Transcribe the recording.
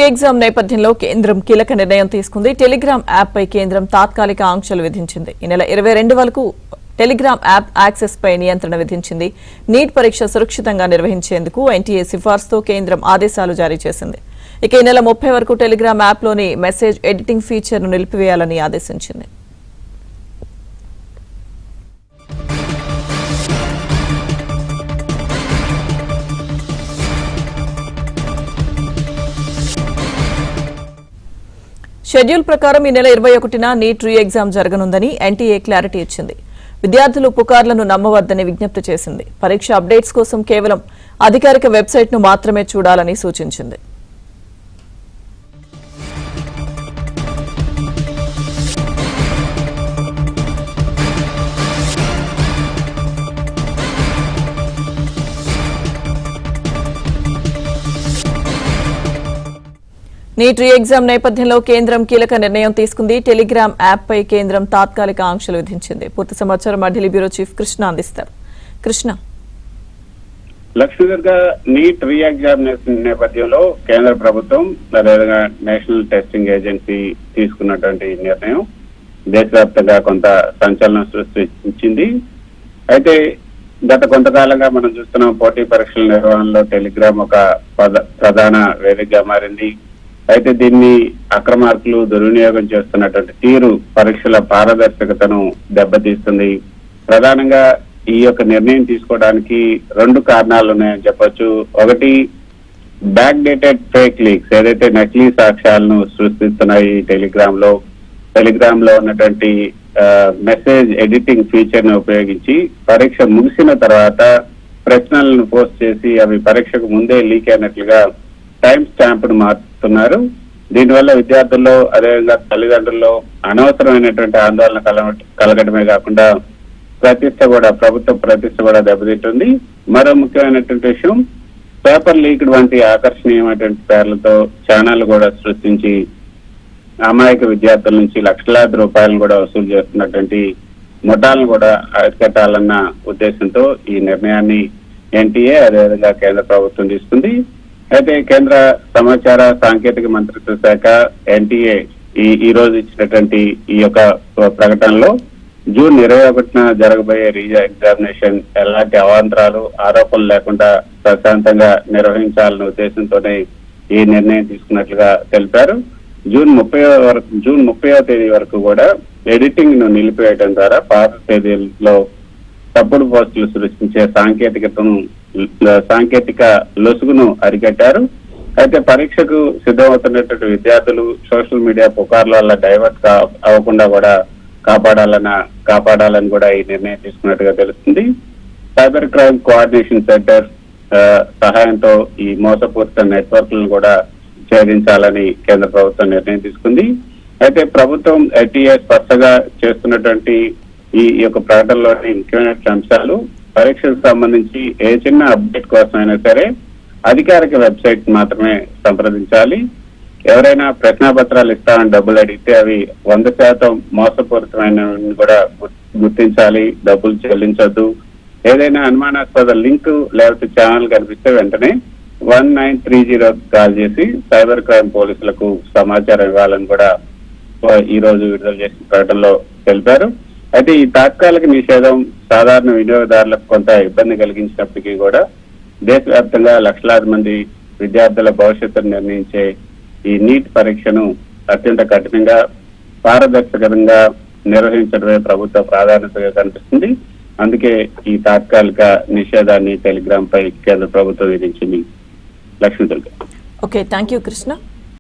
Exam నేపథ్యంలో కేంద్రం కీలక నిర్ణయం తీసుకుంది. టెలిగ్రామ్ యాప్ పై కేంద్రం తాత్కాలిక ఆంక్షలు విధించింది. ఈ నెల 22 వరకు టెలిగ్రామ్ యాప్ యాక్సెస్ పై నియంత్రణ విధించింది. నీట్ పరీక్ష సురక్షితంగా నిర్వహించేందుకు ఎన్టీఏ సిఫార్సుతో కేంద్రం ఆదేశాలు జారీ చేసింది. ఇక ఈ నెల 30 వరకు టెలిగ్రామ్ యాప్లోని మెసేజ్ ఎడిటింగ్ ఫీచర్ను నిలిపివేయాలని ఆదేశించింది. షెడ్యూల్ ప్రకారం ఈ నెల 21న నీట్ రీ ఎగ్జామ్ జరగనుందని ఎన్టీఏ క్లారిటీ ఇచ్చింది. విద్యార్థులు పుకార్లను నమ్మవద్దని విజ్ఞప్తి చేసింది. పరీక్ష అప్డేట్స్ కోసం కేవలం అధికారిక వెబ్సైట్ను మాత్రమే చూడాలని సూచించింది. నీట్ రీ ఎగ్జామ్ నేపథ్యంలో కేంద్రం కీలక నిర్ణయం తీసుకుంది. టెలిగ్రామ్ యాప్ పై కేంద్రం తాత్కాలిక ఆంక్షలు విధించింది. పూర్తి సమాచారం మా ఢిల్లీ బ్యూరో చీఫ్ కృష్ణ అందిస్తారు. Krishna, Lakshmidurga NEET re examination నేపథ్యంలో కేంద్ర ప్రభుత్వం అదేవిధంగా నేషనల్ టెస్టింగ్ ఏజెన్సీ తీసుకున్నటువంటి నిర్ణయం దేశవ్యాప్తంగా కొంత సంచలనం సృష్టించింది. అయితే గత కొంతకాలంగా మనం చూస్తున్నాం, పోటీ పరీక్షల నిర్వహణలో టెలిగ్రామ్ ఒక ప్రధాన వేదికగా మారింది. అయితే దీన్ని అక్రమార్కులు దుర్వినియోగం చేస్తున్నటువంటి తీరు పరీక్షల పారదర్శకతను దెబ్బతీస్తుంది. ప్రధానంగా ఈ యొక్క నిర్ణయం తీసుకోవడానికి 2 కారణాలు ఉన్నాయని చెప్పొచ్చు. ఒకటి, బ్యాక్ డేటెడ్ ఫేక్ లీక్స్, ఏదైతే నకిలీ సాక్ష్యాలను సృష్టిస్తున్నాయి టెలిగ్రామ్ లో ఉన్నటువంటి మెసేజ్ ఎడిటింగ్ ఫీచర్ ను ఉపయోగించి పరీక్ష ముగిసిన తర్వాత ప్రశ్నలను పోస్ట్ చేసి అవి పరీక్షకు ముందే లీక్ అయినట్లుగా టైం స్టాంప్ ను మార్చుతున్నారు. దీనివల్ల విద్యార్థుల్లో అదేవిధంగా తల్లిదండ్రుల్లో అనవసరమైనటువంటి ఆందోళన కలగడమే కాకుండా ప్రభుత్వ ప్రతిష్ట కూడా దెబ్బతింటుంది. మరో ముఖ్యమైనటువంటి విషయం, పేపర్ లీక్డ్ వంటి ఆకర్షణీయమైనటువంటి పేర్లతో ఛానల్ కూడా సృష్టించి అమాయక విద్యార్థుల నుంచి లక్షలాది రూపాయలను కూడా వసూలు చేస్తున్నటువంటి ముఠాలను కూడా అరికట్టాలన్న ఉద్దేశంతో ఈ నిర్ణయాన్ని ఎన్టీఏ అదేవిధంగా కేంద్ర ప్రభుత్వం తీసుకుంది. అయితే కేంద్ర సమాచార సాంకేతిక మంత్రిత్వ శాఖ ఎన్టీఏ ఈ రోజు ఇచ్చినటువంటి ఈ యొక్క ప్రకటనలో జూన్ 21న జరగబోయే రీ ఎగ్జామినేషన్ ఎలాంటి అవాంతరాలు ఆరోపణలు లేకుండా ప్రశాంతంగా నిర్వహించాలనే ఉద్దేశంతోనే ఈ నిర్ణయం తీసుకున్నట్లుగా తెలిపారు. జూన్ 30వ తేదీ వరకు కూడా ఎడిటింగ్ ను నిలిపివేయడం ద్వారా పాత తేదీల్లో తప్పుడు పోస్టులు సృష్టించే సాంకేతిక లొసుగును అరికట్టారు. అయితే పరీక్షకు సిద్ధమవుతున్నటువంటి విద్యార్థులు సోషల్ మీడియా పుకార్ల వల్ల డైవర్ట్ అవ్వకుండా కూడా కాపాడాలని కూడా ఈ నిర్ణయం తీసుకున్నట్టుగా తెలుస్తుంది. సైబర్ క్రైమ్ కోఆర్డినేషన్ సెంటర్ సహాయంతో ఈ మోసపూరిత నెట్వర్క్లను కూడా ఛేదించాలని కేంద్ర ప్రభుత్వం నిర్ణయం తీసుకుంది. అయితే ప్రభుత్వం ఎన్టీఏ స్పష్టంగా చేస్తున్నటువంటి ఈ యొక్క ప్రకటనలోని ముఖ్యమైన అంశాలు, పరీక్షకు సంబంధించి ఏ చిన్న అప్డేట్ కోసమైనా సరే అధికారిక వెబ్సైట్ మాత్రమే సంప్రదించాలి. ఎవరైనా ప్రశ్నాపత్రాలు ఇస్తామని డబ్బులు అడిగితే అవి 100% మోసపూరితమైన కూడా గుర్తించాలి, డబ్బులు చెల్లించొద్దు. ఏదైనా అనుమానాస్పద లింక్ లేకపోతే ఛానల్ కనిపిస్తే వెంటనే 1930 కాల్ చేసి సైబర్ క్రైమ్ పోలీసులకు సమాచారం ఇవ్వాలని కూడా ఈ రోజు విడుదల చేసిన ప్రకటనలో తెలిపారు. అయితే ఈ తాత్కాలిక నిషేధం సాధారణ వినియోగదారులకు కొంత ఇబ్బంది కలిగించినప్పటికీ కూడా దేశవ్యాప్తంగా లక్షలాది మంది విద్యార్థుల భవిష్యత్తును నిర్ణయించే ఈ నీట్ పరీక్షను అత్యంత కఠినంగా పారదర్శకంగా నిర్వహించడమే ప్రభుత్వ ప్రాధాన్యతగా కనిపిస్తుంది. అందుకే ఈ తాత్కాలిక నిషేధాన్ని టెలిగ్రామ్ పై కేంద్ర ప్రభుత్వం విధించింది. Lakshmi Durga. Okay, thank you Krishna.